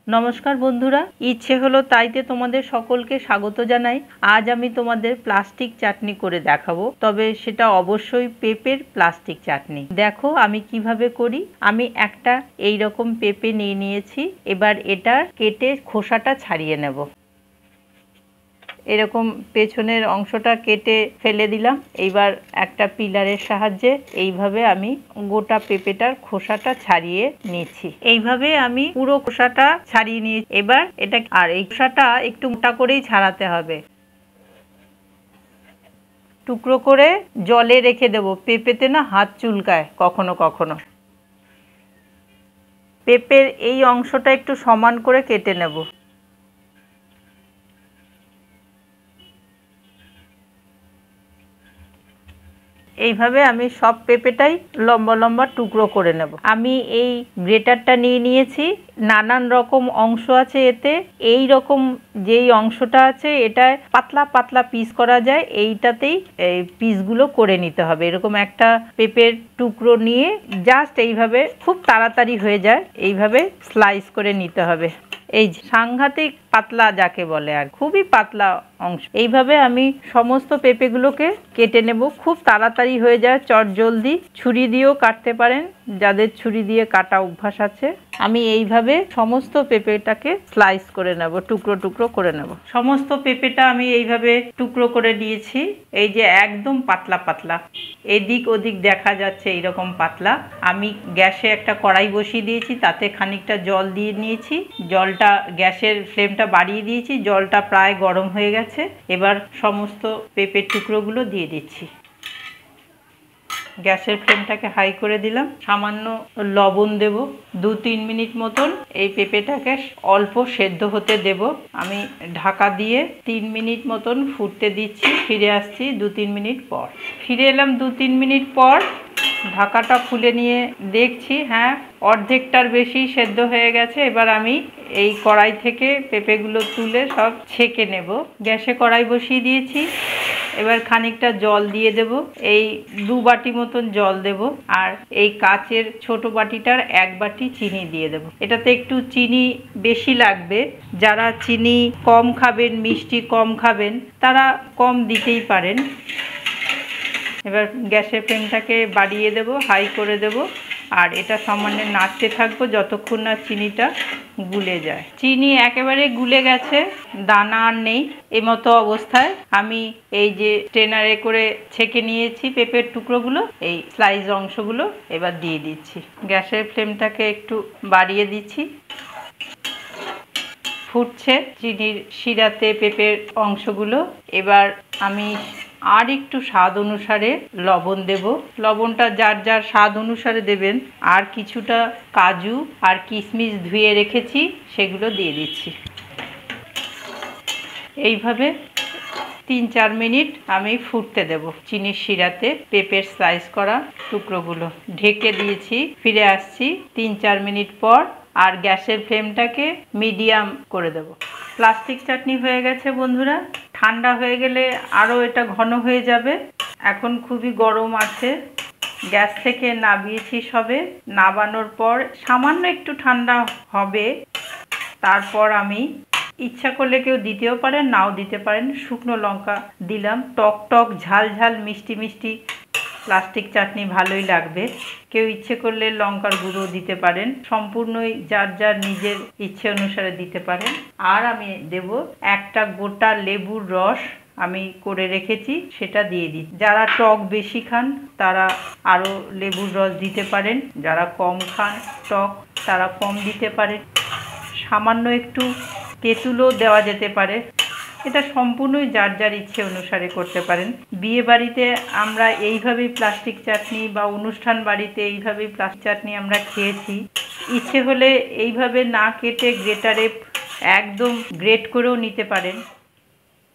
নমস্কার বন্ধুরা, ইচ্ছে হলো তাইতে তোমাদের সকলকে স্বাগত জানাই। আজ আমি তোমাদের প্লাস্টিক চাটনি করে দেখাবো, তবে সেটা অবশ্যই পেঁপের প্লাস্টিক চাটনি। দেখো আমি কিভাবে করি। আমি একটা এইরকম পেঁপে নিয়ে নিয়েছি। এবার এটার কেটে খোসাটা ছাড়িয়ে নেব। এরকম পেছনের অংশটা কেটে ফেলে দিলাম। এইবার একটা পিলারের সাহায্যে এইভাবে আমি গোটা পেঁপেটার খোসাটা ছাড়িয়ে নিচ্ছি। এইভাবে আমি পুরো খোসাটা ছাড়িয়ে নিয়ে এবার এটা আর এই খোসাটা একটু মোটা করেই ছাড়াতে হবে। টুকরো করে জলে রেখে দেব। পেঁপেতে না হাত চুলকায় কখনো কখনো। পেঁপের এই অংশটা একটু সমান করে কেটে নেব। এইভাবে আমি সব পেঁপেটাই লম্বা লম্বা টুকরো করে নেব। আমি এই গ্রেটারটা নিয়ে নিয়েছি। নানান রকম অংশ আছে এতে। এই রকম যেই অংশটা আছে এটায় পাতলা পাতলা পিস করা যায়। এইটাতেই এই পিসগুলো করে নিতে হবে। এরকম একটা পেঁপের টুকরো নিয়ে জাস্ট এইভাবে খুব তাড়াতাড়ি হয়ে যায়, এইভাবে স্লাইস করে নিতে হবে। এই সাংঘাতিক পাতলা যাকে বলে, আর খুবই পাতলা অংশ। এইভাবে আমি সমস্ত পেঁপেগুলোকে কেটে নেব। খুব তাড়াতাড়ি হয়ে যায়, চটজলদি। ছুরি দিয়েও কাটতে পারেন, যাদের ছুরি দিয়ে কাটা অভ্যাস আছে। আমি এইভাবে সমস্ত পেঁপেটাকে স্লাইস করে নেব, টুকরো টুকরো করে নেব। সমস্ত পেঁপেটা আমি এইভাবে টুকরো করে নিয়েছি। এই যে একদম পাতলা পাতলা, এদিক ওদিক দেখা যাচ্ছে এইরকম পাতলা। আমি গ্যাসে একটা কড়াই বসিয়ে দিয়েছি, তাতে খানিকটা জল দিয়ে নিয়েছি। জলটা গ্যাসের ফ্লেমটা বাড়িয়ে দিয়েছি। জলটা প্রায় গরম হয়ে গেছে। এবার সমস্ত পেঁপের টুকরোগুলো দিয়ে দিচ্ছি। গ্যাসের ফ্লেমটাকে হাই করে দিলাম। সামান্য লবণ দেব। 2-3 মিনিট মতন এই পেঁপেটাকে অল্প সেদ্ধ হতে দেব। আমি ঢাকা দিয়ে 3 মিনিট মতন ফুটতে দিচ্ছি। ফিরে আসছি 2-3 মিনিট পর। ফিরে এলাম 2-3 মিনিট পর। ঢাকাটা খুলে নিয়ে দেখছি, হ্যাঁ, অর্ধেকটার বেশি সেদ্ধ হয়ে গেছে। এবার আমি এই কড়াই থেকে পেঁপেগুলো তুলে সব ছেঁকে নেব। গ্যাসে কড়াই বসিয়ে দিয়েছি। এবার খানিকটা জল দিয়ে দেব। এই 2 বাটি মতন জল দেব। আর এই কাচের ছোট বাটিটার 1 বাটি চিনি দিয়ে দেব। এটাতে একটু চিনি বেশি লাগবে। যারা চিনি কম খাবেন, মিষ্টি কম খাবেন, তারা কম দিতেই পারেন। এবার গ্যাসের ফ্লেমটাকে বাড়িয়ে দেব, হাই করে দেব। আর এটা সামান্য নাড়তে থাকবো যতক্ষণ না চিনিটা গুলে যায়। চিনি একেবারে গুলে গেছে, দানা আর নেই। এই মতো অবস্থায় আমি এই যে স্ট্রেনারে করে ছেঁকে নিয়েছি পেঁপের টুকরোগুলো, এই স্লাইস অংশগুলো এবার দিয়ে দিচ্ছি। গ্যাসের ফ্লেমটাকে একটু বাড়িয়ে দিচ্ছি। ফুটছে চিনির শিরাতে পেঁপের অংশগুলো। এবার আমি আর একটু স্বাদ অনুসারে লবণ দেব। লবণটা যার যার স্বাদ অনুসারে দেবেন। আর কিছুটা কাজু আর কিশমিশ ধুয়ে রেখেছি, সেগুলো দিয়ে দিচ্ছি। এইভাবে 3-4 মিনিট আমি ফুটতে দেব চিনির শিরাতে পেঁপের স্লাইস করা টুকরোগুলো। ঢেকে দিয়েছি। ফিরে আসছি 3-4 মিনিট পর। আর গ্যাসের ফ্লেমটাকে মিডিয়াম করে দেব। প্লাস্টিক চাটনি হয়ে গেছে বন্ধুরা। ঠান্ডা হয়ে গেলে আরও এটা ঘন হয়ে যাবে। এখন খুবই গরম আছে। গ্যাস থেকে নামিয়েছি সবে। নামানোর পর সামান্য একটু ঠান্ডা হবে। তারপর আমি ইচ্ছা করলে কেউ দিতেও পারেন, নাও দিতে পারেন। শুকনো লঙ্কা দিলাম। টক টক ঝাল ঝাল মিষ্টি মিষ্টি প্লাস্টিক চাটনি ভালোই লাগবে। কেউ ইচ্ছে করলে লঙ্কার গুঁড়ো দিতে পারেন। সম্পূর্ণই যার যার নিজের ইচ্ছে অনুসারে দিতে পারেন। আর আমি দেব একটা গোটা লেবুর রস, আমি করে রেখেছি, সেটা দিয়ে দিই। যারা টক বেশি খান তারা আরও লেবুর রস দিতে পারেন। যারা কম খান টক, তারা কম দিতে পারেন। সামান্য একটু তেঁতুলও দেওয়া যেতে পারে। এটা সম্পূর্ণই যার যার ইচ্ছে অনুসারে করতে পারেন। বিয়ে বাড়িতে আমরা এইভাবেই প্লাস্টিক চাটনি, বা অনুষ্ঠান বাড়িতে এইভাবেই প্লাস্টিক চাটনি আমরা খেয়েছি। ইচ্ছে হলে এইভাবে না কেটে গ্রেটারে একদম গ্রেট করেও নিতে পারেন।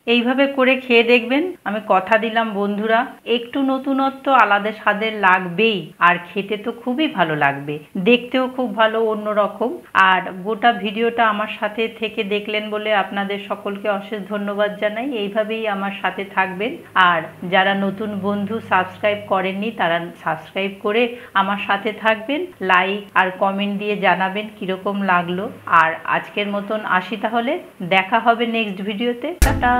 এইভাবে করে খেয়ে দেখবেন। আমি কথা দিলাম বন্ধুরা, একটু নতুনত্ব আলাদা স্বাদের লাগবেই, আর খেতে তো খুবই ভালো লাগবে, দেখতেও খুব ভালো অন্যরকম। আর গোটা ভিডিওটা আমার সাথে থেকে দেখলেন বলে আপনাদের সকলকে অশেষ ধন্যবাদ জানাই। এইভাবেই আমার সাথে থাকবেন। আর যারা নতুন বন্ধু সাবস্ক্রাইব করেননি তারা সাবস্ক্রাইব করে আমার সাথে থাকবেন, লাইক আর কমেন্ট দিয়ে জানাবেন কিরকম লাগলো। আর আজকের মতন আসি তাহলে, দেখা হবে নেক্সট ভিডিওতে। টাটা।